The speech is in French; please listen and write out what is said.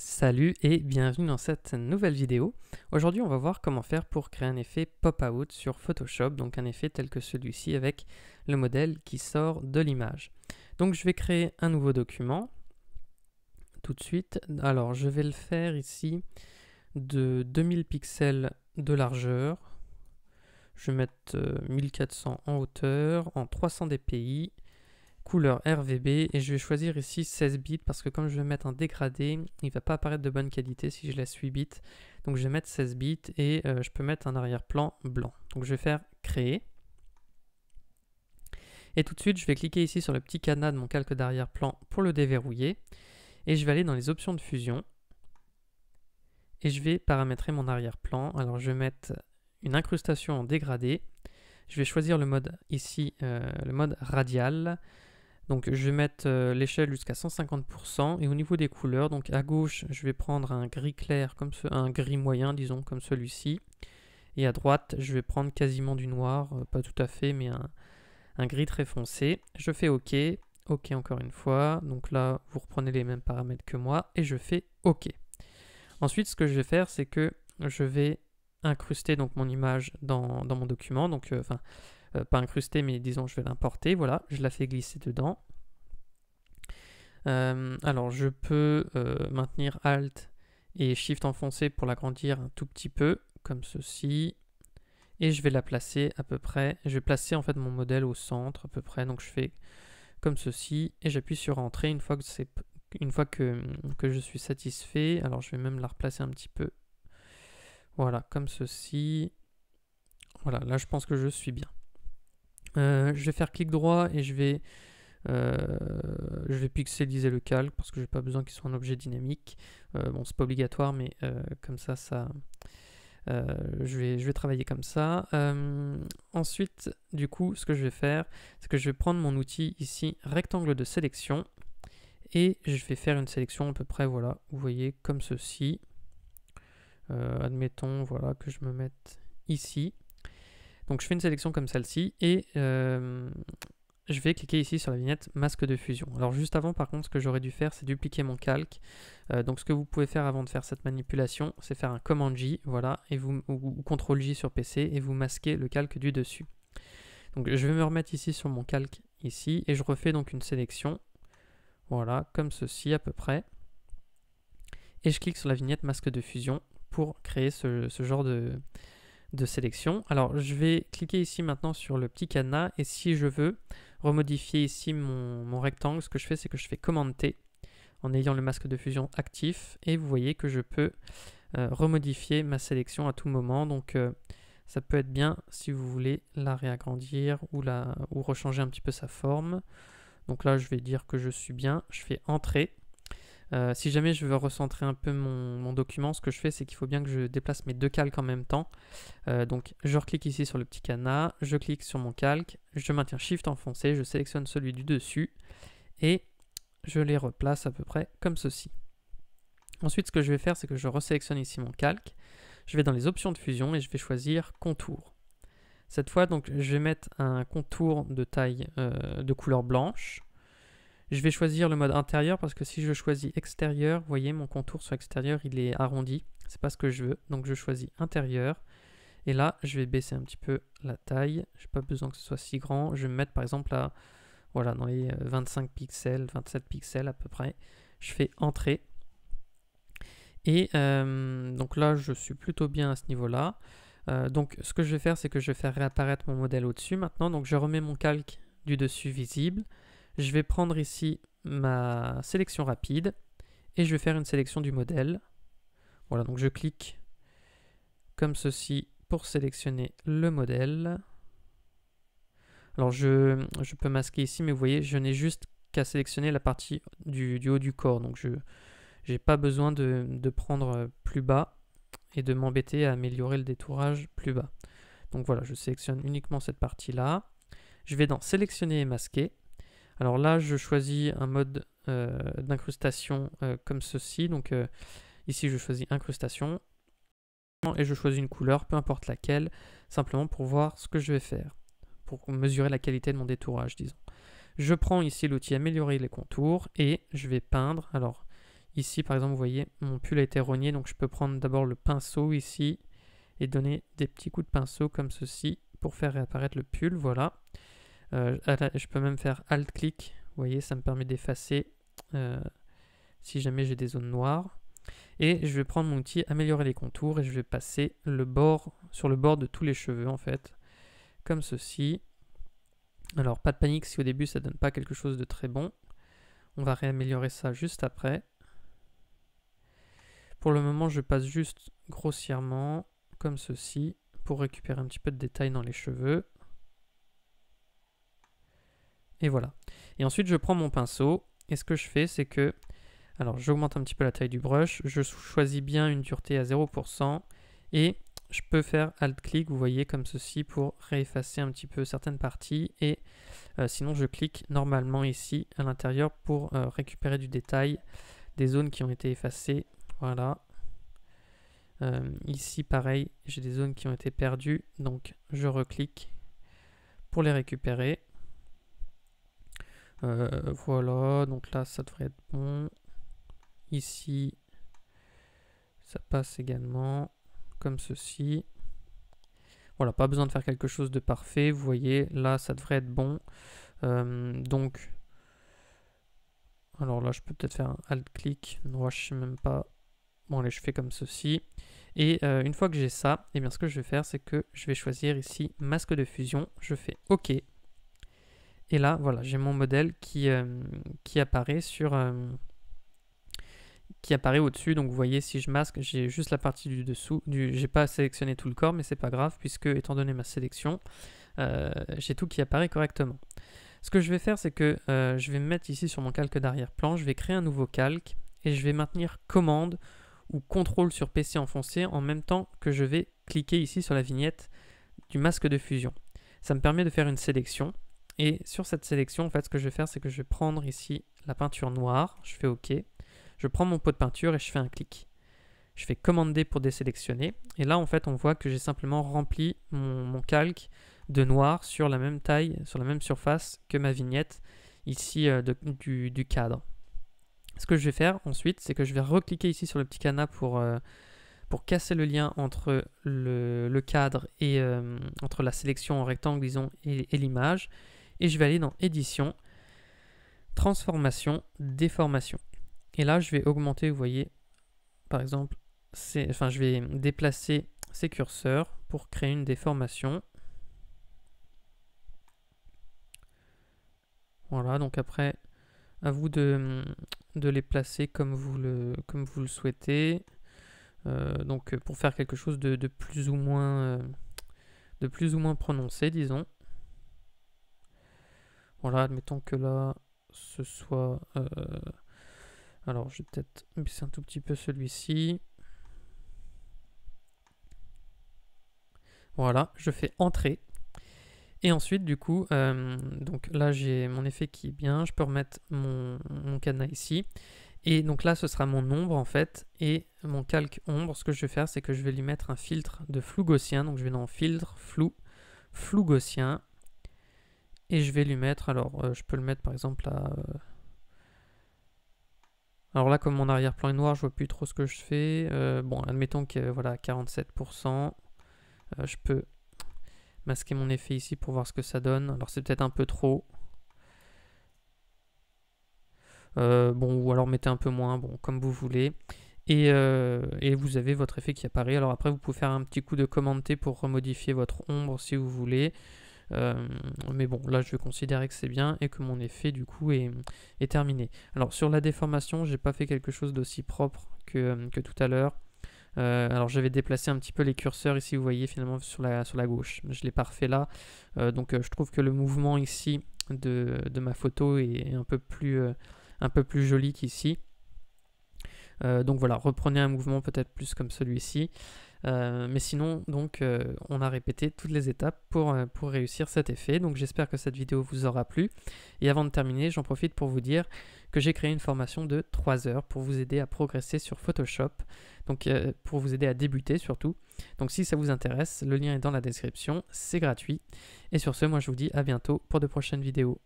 Salut et bienvenue dans cette nouvelle vidéo. Aujourd'hui on va voir comment faire pour créer un effet pop-out sur Photoshop, donc un effet tel que celui-ci avec le modèle qui sort de l'image. Donc je vais créer un nouveau document tout de suite. Alors je vais le faire ici de 2000 pixels de largeur. Je vais mettre 1400 en hauteur, en 300 dpi. Couleur RGB et je vais choisir ici 16 bits parce que comme je vais mettre un dégradé, il ne va pas apparaître de bonne qualité si je laisse 8 bits. Donc je vais mettre 16 bits et je peux mettre un arrière-plan blanc. Donc je vais faire créer. Et tout de suite, je vais cliquer ici sur le petit cadenas de mon calque d'arrière-plan pour le déverrouiller. Et je vais aller dans les options de fusion. Et je vais paramétrer mon arrière-plan. Alors je vais mettre une incrustation en dégradé. Je vais choisir le mode ici, le mode radial. Donc je vais mettre l'échelle jusqu'à 150% et au niveau des couleurs, donc à gauche je vais prendre un gris clair, comme un gris moyen disons comme celui-ci, et à droite je vais prendre quasiment du noir, pas tout à fait mais un gris très foncé. Je fais OK, OK encore une fois, donc là vous reprenez les mêmes paramètres que moi et je fais OK. Ensuite ce que je vais faire c'est que je vais incruster donc mon image dans mon document, donc pas incrusté mais disons je vais l'importer, voilà, je la fais glisser dedans. Alors je peux maintenir Alt et Shift enfoncé pour l'agrandir un tout petit peu, comme ceci, et je vais la placer à peu près, je vais placer en fait mon modèle au centre à peu près, donc je fais comme ceci, et j'appuie sur Entrée une fois que je suis satisfait. Alors je vais même la replacer un petit peu, voilà, comme ceci, voilà, là je pense que je suis bien. Je vais faire clic droit et je vais pixeliser le calque parce que j'ai pas besoin qu'il soit un objet dynamique. Bon, c'est pas obligatoire, mais comme ça, je vais travailler comme ça. Ensuite, du coup, ce que je vais faire, c'est que je vais prendre mon outil ici, rectangle de sélection, et je vais faire une sélection à peu près, voilà, vous voyez, comme ceci. Admettons, voilà, que je me mette ici. Donc je fais une sélection comme celle-ci et je vais cliquer ici sur la vignette masque de fusion. Alors juste avant par contre ce que j'aurais dû faire c'est dupliquer mon calque. Donc ce que vous pouvez faire avant de faire cette manipulation c'est faire un Command J, voilà, et ou CTRL J sur PC et vous masquez le calque du dessus. Donc je vais me remettre ici sur mon calque ici et je refais donc une sélection, voilà, comme ceci à peu près. Et je clique sur la vignette masque de fusion pour créer ce genre de sélection. Alors je vais cliquer ici maintenant sur le petit cadenas et si je veux remodifier ici mon rectangle, ce que je fais c'est que je fais Command T en ayant le masque de fusion actif et vous voyez que je peux remodifier ma sélection à tout moment. Donc ça peut être bien si vous voulez la réagrandir ou rechanger un petit peu sa forme. Donc là je vais dire que je suis bien, je fais Entrée. Si jamais je veux recentrer un peu mon document, ce que je fais, c'est qu'il faut bien que je déplace mes deux calques en même temps. Donc je reclique ici sur le petit cadenas, je clique sur mon calque, je maintiens Shift enfoncé, je sélectionne celui du dessus et je les replace à peu près comme ceci. Ensuite, ce que je vais faire, c'est que je resélectionne ici mon calque, je vais dans les options de fusion et je vais choisir contour. Cette fois, donc, je vais mettre un contour de taille de couleur blanche. Je vais choisir le mode intérieur parce que si je choisis extérieur, vous voyez mon contour sur extérieur il est arrondi, c'est pas ce que je veux, donc je choisis intérieur et là je vais baisser un petit peu la taille, j'ai pas besoin que ce soit si grand, je vais me mettre par exemple à voilà, dans les 25 pixels, 27 pixels à peu près, je fais Entrée et donc là je suis plutôt bien à ce niveau là. Donc ce que je vais faire c'est que je vais faire réapparaître mon modèle au dessus maintenant, donc je remets mon calque du dessus visible. Je vais prendre ici ma sélection rapide et je vais faire une sélection du modèle. Voilà, donc je clique comme ceci pour sélectionner le modèle. Alors je peux masquer ici, mais vous voyez, je n'ai juste qu'à sélectionner la partie du haut du corps. Donc je n'ai pas besoin de prendre plus bas et de m'embêter à améliorer le détourage plus bas. Donc voilà, je sélectionne uniquement cette partie-là. Je vais dans Sélectionner et masquer. Alors là, je choisis un mode d'incrustation comme ceci. Donc ici, je choisis incrustation et je choisis une couleur, peu importe laquelle, simplement pour voir ce que je vais faire, pour mesurer la qualité de mon détourage, disons. Je prends ici l'outil Améliorer les contours et je vais peindre. Alors Ici, par exemple, vous voyez, mon pull a été rogné, donc je peux prendre d'abord le pinceau ici et donner des petits coups de pinceau comme ceci pour faire réapparaître le pull, voilà. Je peux même faire Alt-clic, vous voyez, ça me permet d'effacer si jamais j'ai des zones noires. Et je vais prendre mon outil améliorer les contours et je vais passer sur le bord de tous les cheveux en fait, comme ceci. Alors pas de panique si au début ça donne pas quelque chose de très bon, on va réaméliorer ça juste après. Pour le moment je passe juste grossièrement, comme ceci, pour récupérer un petit peu de détails dans les cheveux. Et voilà. Et ensuite je prends mon pinceau et ce que je fais c'est que, alors j'augmente un petit peu la taille du brush, je choisis bien une dureté à 0% et je peux faire Alt-clic, vous voyez, comme ceci pour réeffacer un petit peu certaines parties et sinon je clique normalement ici à l'intérieur pour récupérer du détail des zones qui ont été effacées, voilà. Ici pareil, j'ai des zones qui ont été perdues, donc je reclique pour les récupérer. Voilà, donc là ça devrait être bon. Ici, ça passe également, comme ceci. Voilà, pas besoin de faire quelque chose de parfait. Vous voyez, là, ça devrait être bon. Donc, alors là, je peux peut-être faire un Alt-clic. Non, je sais même pas. Bon, allez, je fais comme ceci. Et une fois que j'ai ça, eh bien, ce que je vais faire, c'est que je vais choisir ici masque de fusion. Je fais OK. Et là, voilà, j'ai mon modèle qui apparaît qui apparaît au-dessus. Donc vous voyez, si je masque, j'ai juste la partie du dessous. J'ai pas sélectionné tout le corps, mais c'est pas grave puisque étant donné ma sélection, j'ai tout qui apparaît correctement. Ce que je vais faire, c'est que je vais me mettre ici sur mon calque d'arrière-plan, je vais créer un nouveau calque et je vais maintenir commande ou contrôle sur PC enfoncé en même temps que je vais cliquer ici sur la vignette du masque de fusion. Ça me permet de faire une sélection et sur cette sélection, en fait, ce que je vais faire, c'est que je vais prendre ici la peinture noire, je fais OK. Je prends mon pot de peinture et je fais un clic. Je fais commande D pour désélectionner. Et là, en fait, on voit que j'ai simplement rempli mon calque de noir sur la même taille, sur la même surface que ma vignette ici du cadre. Ce que je vais faire ensuite, c'est que je vais recliquer ici sur le petit cadenas pour casser le lien entre le cadre et entre la sélection en rectangle, disons, et l'image. Et je vais aller dans Édition, Transformation, Déformation. Et là, je vais augmenter, vous voyez, par exemple, je vais déplacer ces curseurs pour créer une déformation. Voilà, donc après, à vous de les placer comme vous le souhaitez. Donc pour faire quelque chose de plus ou moins prononcé, disons. Voilà, admettons que là, ce soit... alors, je vais peut-être baisser un tout petit peu celui-ci. Voilà, je fais Entrée. Et ensuite, du coup, donc là, j'ai mon effet qui est bien. Je peux remettre mon cadenas ici. Et donc là, ce sera mon ombre, en fait. Et mon calque ombre, ce que je vais faire, c'est que je vais lui mettre un filtre de flou gaussien. Donc, je vais dans Filtre, Flou gaussien. Et je vais lui mettre, alors, je peux le mettre, par exemple, à... Alors là, comme mon arrière-plan est noir, je vois plus trop ce que je fais. Bon, admettons que voilà, 47%. Je peux masquer mon effet ici pour voir ce que ça donne. Alors c'est peut-être un peu trop. Bon, ou alors mettez un peu moins, bon, comme vous voulez. Et vous avez votre effet qui apparaît. Alors après, vous pouvez faire un petit coup de Commande T pour remodifier votre ombre si vous voulez. Mais bon, là je vais considérer que c'est bien et que mon effet du coup est terminé. Alors sur la déformation, j'ai pas fait quelque chose d'aussi propre que tout à l'heure. Alors j'avais déplacé un petit peu les curseurs ici, vous voyez finalement sur la gauche. Je l'ai pas refait là. Donc je trouve que le mouvement ici de ma photo est un peu plus joli qu'ici. Donc voilà, reprenez un mouvement peut-être plus comme celui-ci. Mais sinon, donc, on a répété toutes les étapes pour réussir cet effet. Donc j'espère que cette vidéo vous aura plu. Et avant de terminer, j'en profite pour vous dire que j'ai créé une formation de 3 heures pour vous aider à progresser sur Photoshop. Donc pour vous aider à débuter surtout. Donc si ça vous intéresse, le lien est dans la description, c'est gratuit. Et sur ce, moi je vous dis à bientôt pour de prochaines vidéos.